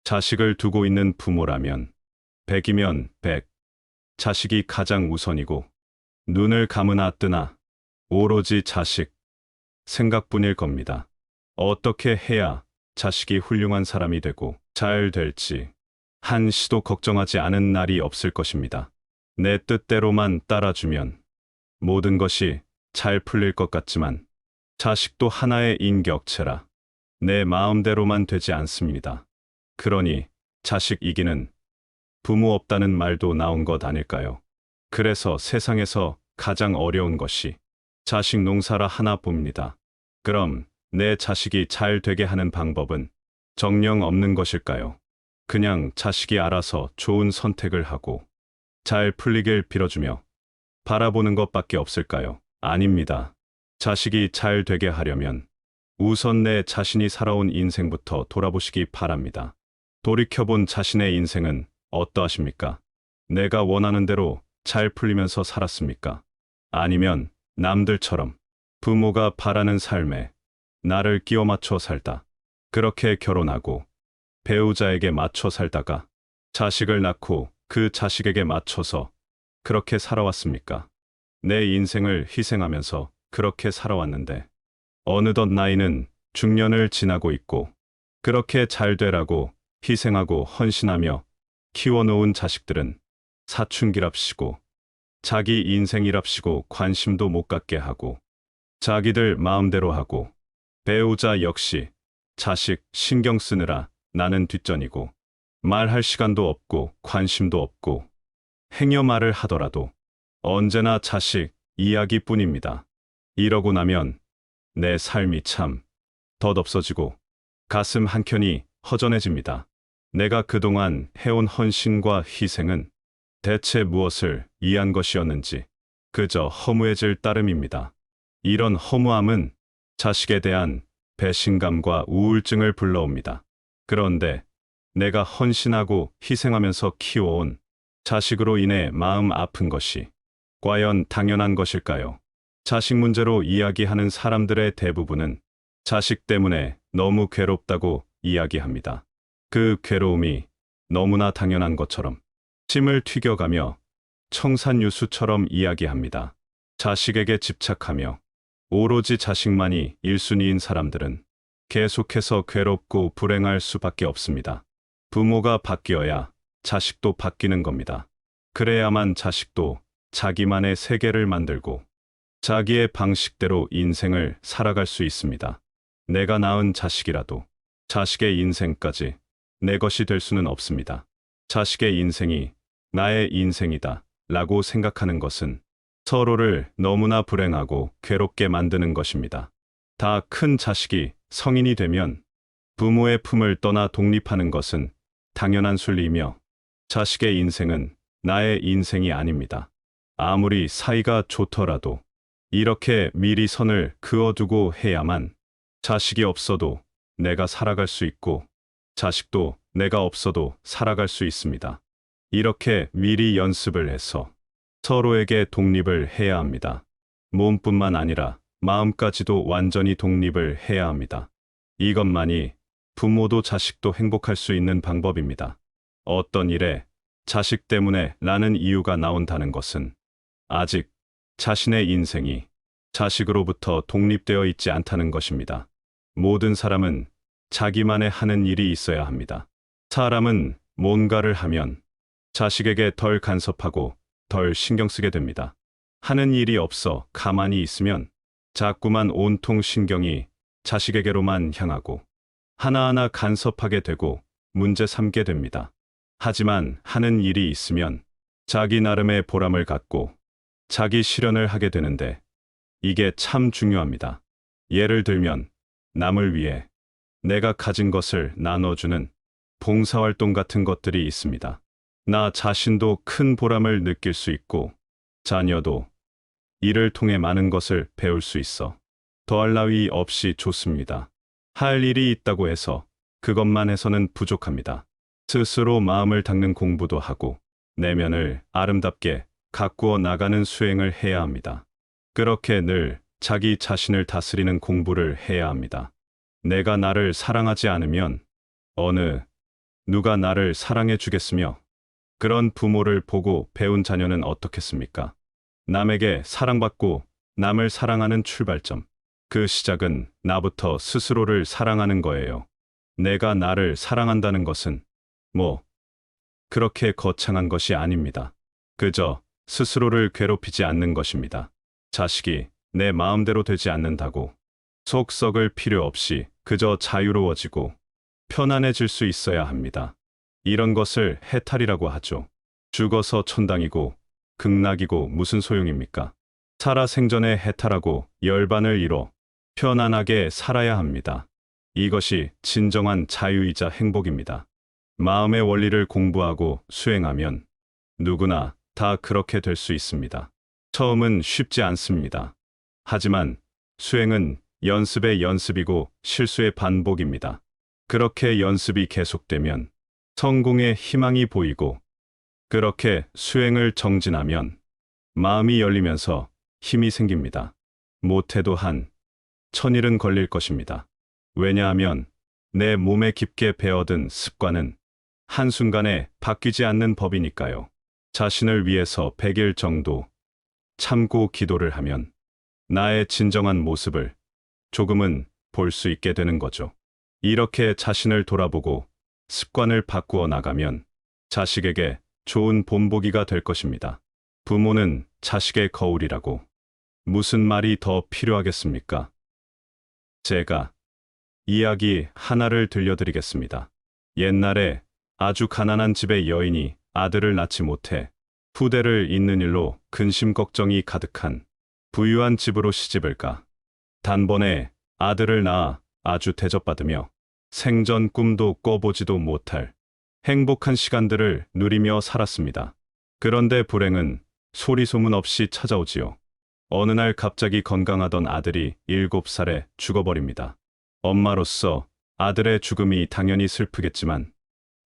자식을 두고 있는 부모라면 100이면 100, 자식이 가장 우선이고 눈을 감으나 뜨나 오로지 자식 생각뿐일 겁니다. 어떻게 해야 자식이 훌륭한 사람이 되고 잘 될지 한시도 걱정하지 않은 날이 없을 것입니다. 내 뜻대로만 따라주면 모든 것이 잘 풀릴 것 같지만 자식도 하나의 인격체라 내 마음대로만 되지 않습니다. 그러니 자식 이기는 부모 없다는 말도 나온 것 아닐까요? 그래서 세상에서 가장 어려운 것이 자식 농사라 하나 봅니다. 그럼 내 자식이 잘 되게 하는 방법은 정령 없는 것일까요? 그냥 자식이 알아서 좋은 선택을 하고 잘 풀리길 빌어주며 바라보는 것밖에 없을까요? 아닙니다. 자식이 잘 되게 하려면 우선 내 자신이 살아온 인생부터 돌아보시기 바랍니다. 돌이켜본 자신의 인생은 어떠하십니까? 내가 원하는 대로 잘 풀리면서 살았습니까? 아니면 남들처럼 부모가 바라는 삶에 나를 끼워 맞춰 살다, 그렇게 결혼하고 배우자에게 맞춰 살다가 자식을 낳고 그 자식에게 맞춰서 그렇게 살아왔습니까? 내 인생을 희생하면서 그렇게 살아왔는데 어느덧 나이는 중년을 지나고 있고 그렇게 잘 되라고 희생하고 헌신하며 키워놓은 자식들은 사춘기랍시고 자기 인생이랍시고 관심도 못 갖게 하고 자기들 마음대로 하고 배우자 역시 자식 신경 쓰느라 나는 뒷전이고 말할 시간도 없고 관심도 없고 행여 말을 하더라도 언제나 자식 이야기뿐입니다. 이러고 나면 내 삶이 참 덧없어지고 가슴 한켠이 허전해집니다. 내가 그동안 해온 헌신과 희생은 대체 무엇을 위한 것이었는지 그저 허무해질 따름입니다. 이런 허무함은 자식에 대한 배신감과 우울증을 불러옵니다. 그런데 내가 헌신하고 희생하면서 키워온 자식으로 인해 마음 아픈 것이 과연 당연한 것일까요? 자식 문제로 이야기하는 사람들의 대부분은 자식 때문에 너무 괴롭다고 이야기합니다. 그 괴로움이 너무나 당연한 것처럼 침을 튀겨가며 청산유수처럼 이야기합니다. 자식에게 집착하며 오로지 자식만이 1순위인 사람들은 계속해서 괴롭고 불행할 수밖에 없습니다. 부모가 바뀌어야 자식도 바뀌는 겁니다. 그래야만 자식도 자기만의 세계를 만들고 자기의 방식대로 인생을 살아갈 수 있습니다. 내가 낳은 자식이라도 자식의 인생까지 내 것이 될 수는 없습니다. 자식의 인생이 나의 인생이다 라고 생각하는 것은 서로를 너무나 불행하고 괴롭게 만드는 것입니다. 다 큰 자식이 성인이 되면 부모의 품을 떠나 독립하는 것은 당연한 순리이며 자식의 인생은 나의 인생이 아닙니다. 아무리 사이가 좋더라도 이렇게 미리 선을 그어두고 해야만 자식이 없어도 내가 살아갈 수 있고 자식도 내가 없어도 살아갈 수 있습니다. 이렇게 미리 연습을 해서 서로에게 독립을 해야 합니다. 몸뿐만 아니라 마음까지도 완전히 독립을 해야 합니다. 이것만이 부모도 자식도 행복할 수 있는 방법입니다. 어떤 일에 자식 때문에 라는 이유가 나온다는 것은 아직 자신의 인생이 자식으로부터 독립되어 있지 않다는 것입니다. 모든 사람은 자기만의 하는 일이 있어야 합니다. 사람은 뭔가를 하면 자식에게 덜 간섭하고 덜 신경 쓰게 됩니다. 하는 일이 없어 가만히 있으면 자꾸만 온통 신경이 자식에게로만 향하고 하나하나 간섭하게 되고 문제 삼게 됩니다. 하지만 하는 일이 있으면 자기 나름의 보람을 갖고 자기 실현을 하게 되는데 이게 참 중요합니다. 예를 들면 남을 위해 내가 가진 것을 나눠주는 봉사활동 같은 것들이 있습니다. 나 자신도 큰 보람을 느낄 수 있고 자녀도 이를 통해 많은 것을 배울 수 있어 더할 나위 없이 좋습니다. 할 일이 있다고 해서 그것만 해서는 부족합니다. 스스로 마음을 닦는 공부도 하고 내면을 아름답게 가꾸어 나가는 수행을 해야 합니다. 그렇게 늘 자기 자신을 다스리는 공부를 해야 합니다. 내가 나를 사랑하지 않으면 어느 누가 나를 사랑해 주겠으며 그런 부모를 보고 배운 자녀는 어떻겠습니까? 남에게 사랑받고 남을 사랑하는 출발점. 그 시작은 나부터 스스로를 사랑하는 거예요. 내가 나를 사랑한다는 것은 뭐 그렇게 거창한 것이 아닙니다. 그저 스스로를 괴롭히지 않는 것입니다. 자식이 내 마음대로 되지 않는다고 속 썩을 필요 없이 그저 자유로워지고 편안해질 수 있어야 합니다. 이런 것을 해탈이라고 하죠. 죽어서 천당이고 극락이고 무슨 소용입니까? 살아 생전에 해탈하고 열반을 이뤄 편안하게 살아야 합니다. 이것이 진정한 자유이자 행복입니다. 마음의 원리를 공부하고 수행하면 누구나 다 그렇게 될 수 있습니다. 처음은 쉽지 않습니다. 하지만 수행은 연습의 연습이고 실수의 반복입니다. 그렇게 연습이 계속되면 성공의 희망이 보이고 그렇게 수행을 정진하면 마음이 열리면서 힘이 생깁니다. 못해도 한 천일은 걸릴 것입니다. 왜냐하면 내 몸에 깊게 배어든 습관은 한순간에 바뀌지 않는 법이니까요. 자신을 위해서 100일 정도 참고 기도를 하면 나의 진정한 모습을 조금은 볼 수 있게 되는 거죠. 이렇게 자신을 돌아보고 습관을 바꾸어 나가면 자식에게 좋은 본보기가 될 것입니다. 부모는 자식의 거울이라고. 무슨 말이 더 필요하겠습니까? 제가 이야기 하나를 들려드리겠습니다. 옛날에 아주 가난한 집의 여인이 아들을 낳지 못해 후대를 잇는 일로 근심 걱정이 가득한 부유한 집으로 시집을 가 단번에 아들을 낳아 아주 대접받으며 생전 꿈도 꿔보지도 못할 행복한 시간들을 누리며 살았습니다. 그런데 불행은 소리 소문 없이 찾아오지요. 어느 날 갑자기 건강하던 아들이 7살에 죽어버립니다. 엄마로서 아들의 죽음이 당연히 슬프겠지만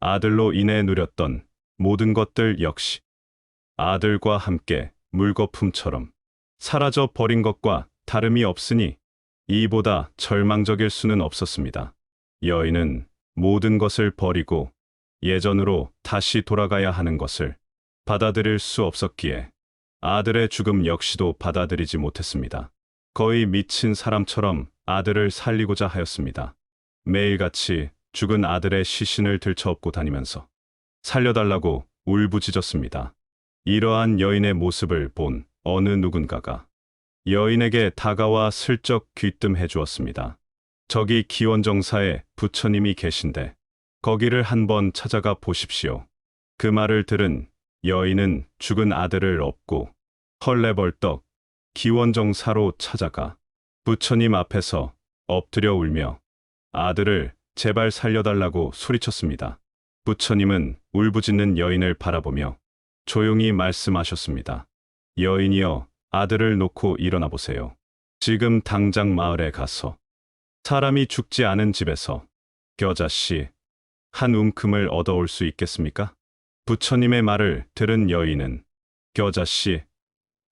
아들로 인해 누렸던 모든 것들 역시 아들과 함께 물거품처럼 사라져 버린 것과 다름이 없으니 이보다 절망적일 수는 없었습니다. 여인은 모든 것을 버리고 예전으로 다시 돌아가야 하는 것을 받아들일 수 없었기에 아들의 죽음 역시도 받아들이지 못했습니다. 거의 미친 사람처럼 아들을 살리고자 하였습니다. 매일같이 죽은 아들의 시신을 들쳐업고 다니면서 살려달라고 울부짖었습니다. 이러한 여인의 모습을 본 어느 누군가가 여인에게 다가와 슬쩍 귀뜸해 주었습니다. 저기 기원정사에 부처님이 계신데 거기를 한번 찾아가 보십시오. 그 말을 들은 여인은 죽은 아들을 업고 헐레벌떡 기원정사로 찾아가 부처님 앞에서 엎드려 울며 아들을 제발 살려달라고 소리쳤습니다. 부처님은 울부짖는 여인을 바라보며 조용히 말씀하셨습니다. 여인이여, 아들을 놓고 일어나 보세요. 지금 당장 마을에 가서 사람이 죽지 않은 집에서 겨자씨 한 움큼을 얻어올 수 있겠습니까? 부처님의 말을 들은 여인은 겨자씨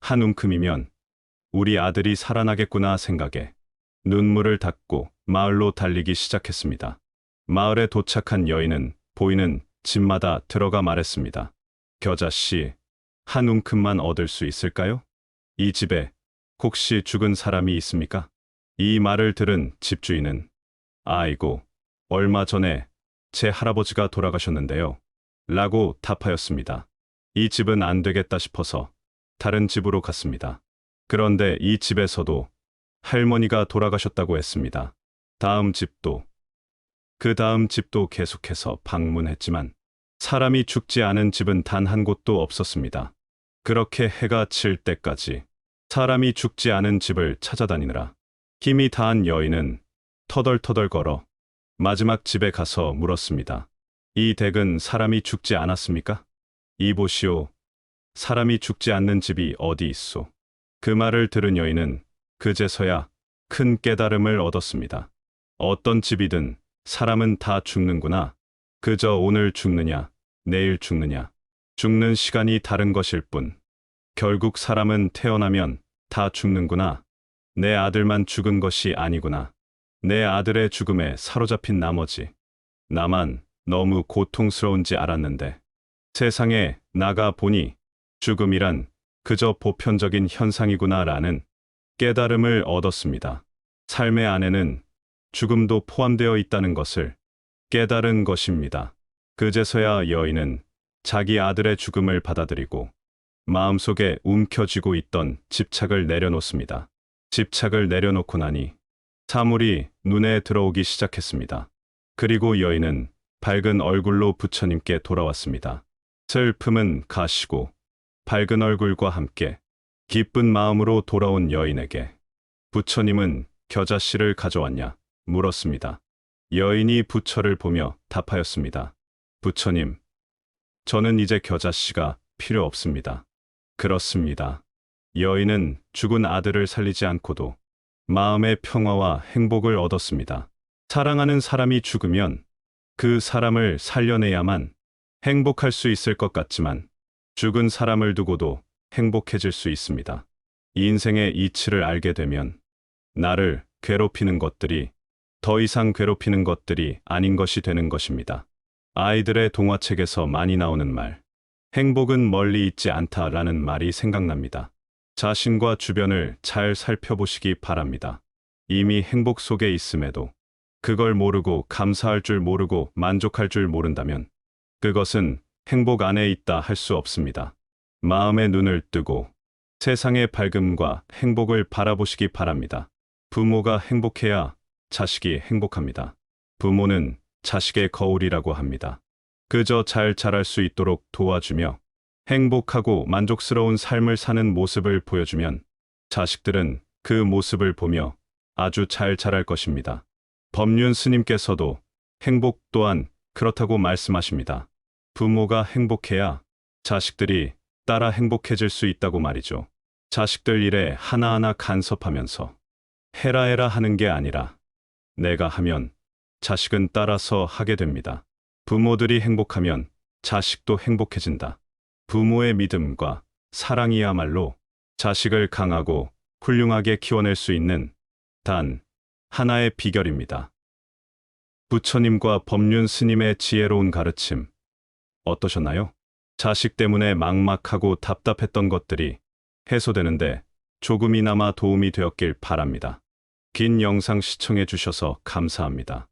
한 움큼이면 우리 아들이 살아나겠구나 생각에 눈물을 닦고 마을로 달리기 시작했습니다. 마을에 도착한 여인은 보이는 집마다 들어가 말했습니다. 겨자씨, 한 움큼만 얻을 수 있을까요? 이 집에 혹시 죽은 사람이 있습니까? 이 말을 들은 집주인은 아이고, 얼마 전에 제 할아버지가 돌아가셨는데요. 라고 답하였습니다. 이 집은 안 되겠다 싶어서 다른 집으로 갔습니다. 그런데 이 집에서도 할머니가 돌아가셨다고 했습니다. 다음 집도, 그 다음 집도 계속해서 방문했지만 사람이 죽지 않은 집은 단 한 곳도 없었습니다. 그렇게 해가 칠 때까지 사람이 죽지 않은 집을 찾아다니느라 힘이 다한 여인은 터덜터덜 걸어 마지막 집에 가서 물었습니다. 이 댁은 사람이 죽지 않았습니까? 이보시오. 사람이 죽지 않는 집이 어디 있소? 그 말을 들은 여인은 그제서야 큰 깨달음을 얻었습니다. 어떤 집이든 사람은 다 죽는구나. 그저 오늘 죽느냐, 내일 죽느냐. 죽는 시간이 다른 것일 뿐. 결국 사람은 태어나면 다 죽는구나. 내 아들만 죽은 것이 아니구나. 내 아들의 죽음에 사로잡힌 나머지 나만 너무 고통스러운지 알았는데 세상에 나가 보니 죽음이란 그저 보편적인 현상이구나라는 깨달음을 얻었습니다. 삶의 안에는 죽음도 포함되어 있다는 것을 깨달은 것입니다. 그제서야 여인은 자기 아들의 죽음을 받아들이고 마음속에 움켜쥐고 있던 집착을 내려놓습니다. 집착을 내려놓고 나니 사물이 눈에 들어오기 시작했습니다. 그리고 여인은 밝은 얼굴로 부처님께 돌아왔습니다. 슬픔은 가시고 밝은 얼굴과 함께 기쁜 마음으로 돌아온 여인에게 부처님은 겨자씨를 가져왔냐 물었습니다. 여인이 부처를 보며 답하였습니다. 부처님, 저는 이제 겨자씨가 필요 없습니다. 그렇습니다. 여인은 죽은 아들을 살리지 않고도 마음의 평화와 행복을 얻었습니다. 사랑하는 사람이 죽으면 그 사람을 살려내야만 행복할 수 있을 것 같지만 죽은 사람을 두고도 행복해질 수 있습니다. 인생의 이치를 알게 되면 나를 괴롭히는 것들이 더 이상 괴롭히는 것들이 아닌 것이 되는 것입니다. 아이들의 동화책에서 많이 나오는 말, 행복은 멀리 있지 않다라는 말이 생각납니다. 자신과 주변을 잘 살펴보시기 바랍니다. 이미 행복 속에 있음에도 그걸 모르고 감사할 줄 모르고 만족할 줄 모른다면 그것은 행복 안에 있다 할 수 없습니다. 마음의 눈을 뜨고 세상의 밝음과 행복을 바라보시기 바랍니다. 부모가 행복해야 자식이 행복합니다. 부모는 자식의 거울이라고 합니다. 그저 잘 자랄 수 있도록 도와주며 행복하고 만족스러운 삶을 사는 모습을 보여주면 자식들은 그 모습을 보며 아주 잘 자랄 것입니다. 법륜 스님께서도 행복 또한 그렇다고 말씀하십니다. 부모가 행복해야 자식들이 따라 행복해질 수 있다고 말이죠. 자식들 일에 하나하나 간섭하면서 해라 해라 하는 게 아니라 내가 하면 자식은 따라서 하게 됩니다. 부모들이 행복하면 자식도 행복해진다. 부모의 믿음과 사랑이야말로 자식을 강하고 훌륭하게 키워낼 수 있는 단 하나의 비결입니다. 부처님과 법륜 스님의 지혜로운 가르침 어떠셨나요? 자식 때문에 막막하고 답답했던 것들이 해소되는데 조금이나마 도움이 되었길 바랍니다. 긴 영상 시청해 주셔서 감사합니다.